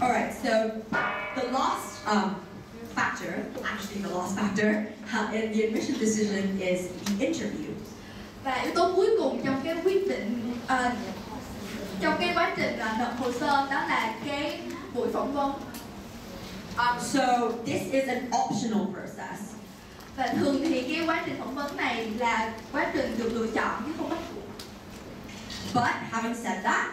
All right, so the last factor, actually the last factor in the admission decision is the interview. Và yếu tố cuối cùng trong cái quyết định trong cái quá trình nộp hồ sơ đó là cái buổi phỏng vấn. So this is an optional process. Và thường thì cái quá trình phỏng vấn này là quá trình được lựa chọn chứ không bắt buộc. But having said that,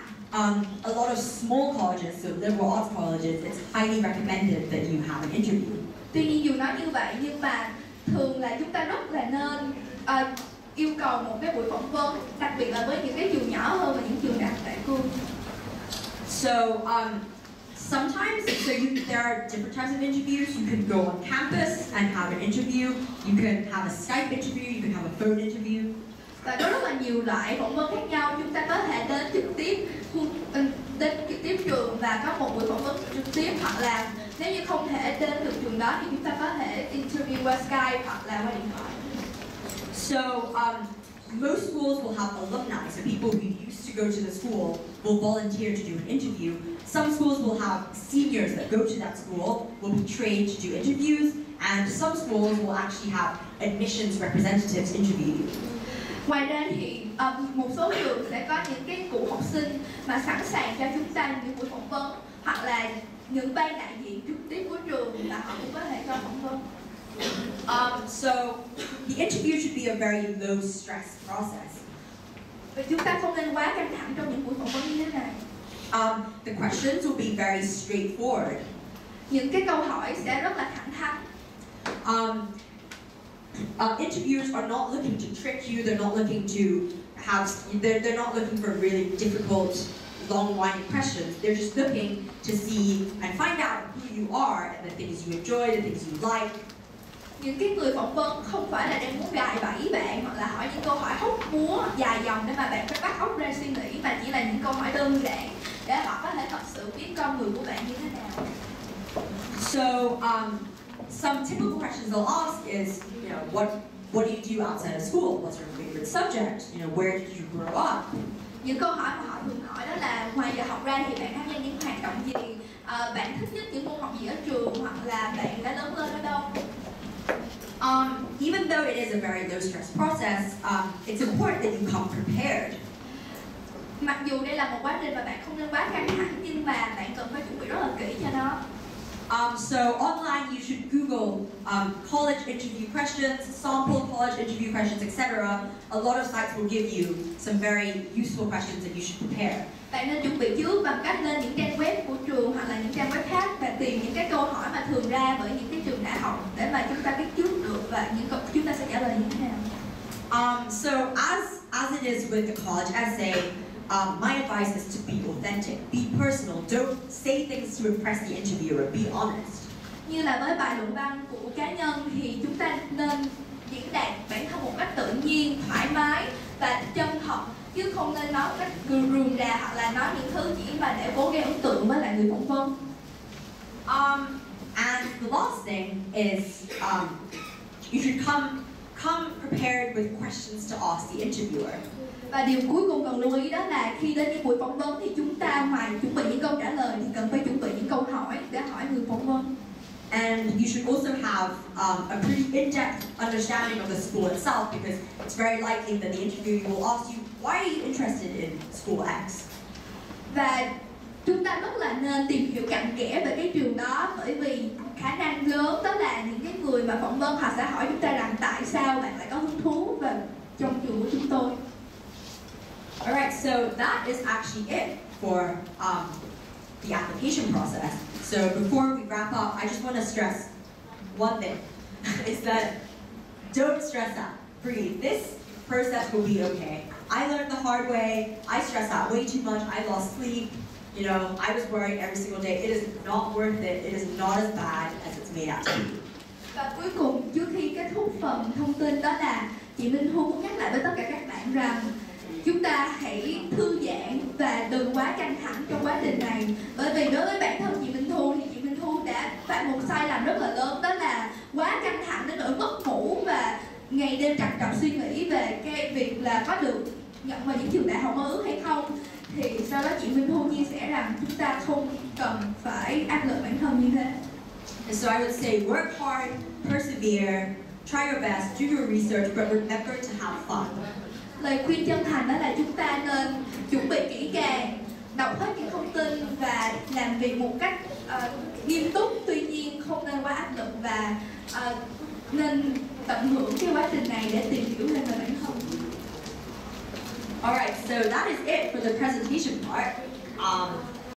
a lot of small colleges, so liberal arts colleges, it's highly recommended that you have an interview. Tuy nhiên dù nói như vậy nhưng mà thường là chúng ta rất là nên yêu cầu một cái buổi phỏng vấn, đặc biệt là với những cái trường nhỏ hơn và những trường đạt đại cương. So sometimes, there are different types of interviews. You can go on campus and have an interview. You can have a Skype interview. You can have a phone interview. Và có rất là nhiều loại phỏng vấn khác nhau. Chúng ta có thể đến trực tiếp trường và có một buổi phỏng vấn trực tiếp, hoặc là nếu như không thể đến được trường đó thì chúng ta có thể interview qua Skype hoặc là qua điện thoại. So most schools will have alumni, so people who used to go to the school will volunteer to do an interview. Some schools will have seniors that go to that school, will be trained to do interviews, and some schools will actually have admissions representatives interview you. Ngoài ra thì một số trường sẽ có những cái cựu học sinh mà sẵn sàng cho chúng ta những buổi phỏng vấn, hoặc là những ban đại diện trực tiếp của trường là họ cũng có thể cho phỏng vấn. So the interview should be a very low stress process. Và chúng ta không nên quá căng thẳng trong những buổi phỏng vấn như thế này. The questions will be very straightforward. Những cái câu hỏi sẽ rất là thẳng thắn. Interviewers are not looking to trick you. They're not looking to have. They're not looking for really difficult, long-winded questions. They're just looking to see and find out who you are and the things you enjoy, the things you like. Những cái người phỏng vấn không phải là đang muốn gài bẫy bạn hoặc là hỏi những câu hỏi hóc búa dài dòng để mà bạn phải bắt óc ra suy nghĩ, mà chỉ là những câu hỏi đơn giản để họ có thể thật sự biết con người của bạn như thế nào. So some typical questions they'll ask is, what do you do outside of school? What's your favorite subject? Where did you grow up? Những câu hỏi mà họ thường hỏi đó là ngoài giờ học ra thì bạn tham gia những hoạt động gì, bạn thích nhất những môn học gì ở trường, hoặc là bạn đã lớn lên ở đâu. Even though it is a very low stress process, it's important that you come prepared. Mặc dù đây là một quá trình mà bạn không nên quá căng thẳng, nhưng mà bạn cần phải chuẩn bị rất là kỹ cho nó. So online you should Google college interview questions, sample college interview questions, etc. A lot of sites will give you some very useful questions that you should prepare. Bạn nên chuẩn bị trước bằng cách lên những trang web của trường hoặc là những trang web khác và tìm những cái câu hỏi mà thường ra bởi những cái trường đại học để mà chúng ta biết trước được và chúng ta sẽ trả lời như thế nào. So as it is with the college essay, my advice is to be authentic, be personal. Don't say things to impress the interviewer. Be honest. Như là với bài luận văn của cá nhân thì chúng ta nên diễn đạt bản thân một cách tự nhiên, thoải mái và chân thật, chứ không nên nói một cách rườm rà hoặc là nói những thứ chỉ mà để cố gây ấn tượng với lại người phỏng vấn. And the last thing is you should come prepared with questions to ask the interviewer. Và điều cuối cùng cần lưu ý đó là khi đến những buổi phỏng vấn thì chúng ta ngoài chuẩn bị những câu trả lời thì cần phải chuẩn bị những câu hỏi để hỏi người phỏng vấn. And you should also have a pretty in-depth understanding of the school itself, because it's very likely that the interviewer will ask you, why are you interested in school X? Và chúng ta rất là nên tìm hiểu cặn kẽ về cái trường đó, bởi vì khả năng lớn đó là những cái người mà phỏng vấn họ sẽ hỏi chúng ta rằng tại sao bạn lại có hứng thú về trong trường của chúng tôi. Alright, so that is actually it for the application process. So before we wrap up, I just want to stress one thing, is that don't stress out, breathe. This process will be okay. I learned the hard way, I stressed out way too much, I lost sleep, I was worried every single day. It is not worth it, it is not as bad as it's made out to be. Và cuối cùng, trước khi kết thúc phần thông tin đó là chị Minh Thu muốn nhắc lại với tất cả các bạn rằng chúng ta hãy thư giãn và đừng quá căng thẳng trong quá trình này. Bởi vì đối với bản thân chị Minh Thu thì chị Minh Thu đã phạm một sai lầm rất là lớn, đó là quá căng thẳng đến nỗi mất ngủ và ngày đêm trằn trọc suy nghĩ về cái việc là có được nhận vào những trường đại học mơ ước hay không. Thì sau đó chị Minh Thu chia sẻ rằng chúng ta không cần phải như thế. And so I would say work hard, persevere, try your best, do your research, but remember to have fun. Lời khuyên chân thành đó là chúng ta nên chuẩn bị kỹ càng, đọc hết những thông tin và làm việc một cách nghiêm túc, tuy nhiên không nên quá áp lực và nên tận hưởng cái quá trình này để tìm hiểu thêm về bản thân. Alright, so that is it for the presentation part.